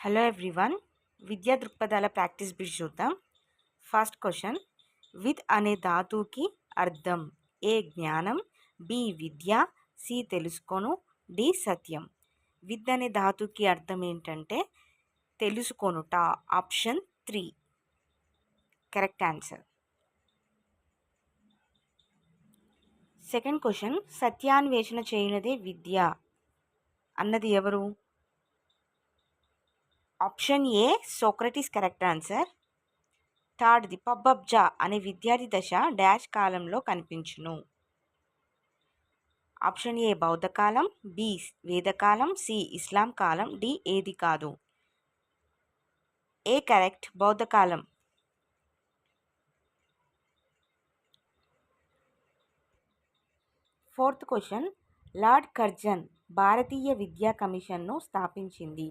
Hello everyone. విద్యా దృక్పథాల practice bit చూద్దాం. ఫస్ట్ క్వశ్చన్, విత్ అనే ధాతువుకి అర్థం ఏ జ్ఞానం, బి విద్య, సి తెలుసుకొను, డి సత్యం. విత్ అనే ధాతువుకి అర్థం ఏంటంటే తెలుసుకొనుట. Option 3 correct answer. Second question, సత్యాన్వేషణ చేయునదే విద్య అన్నది ఎవరు? Option A Socrates correct answer. థర్డ్ది, పబ్బబ్జా అనే విద్యార్థి దశ డాష్ కాలంలో కనిపించును. ఆప్షన్ ఏ బౌద్ధకాలం, బి వేదకాలం, సి ఇస్లాం కాలం, డి ఏది కాదు. ఏ కరెక్ట్, బౌద్ధకాలం. ఫోర్త్ క్వశ్చన్, లార్డ్ కర్జన్ భారతీయ విద్యా కమిషన్ను స్థాపించింది.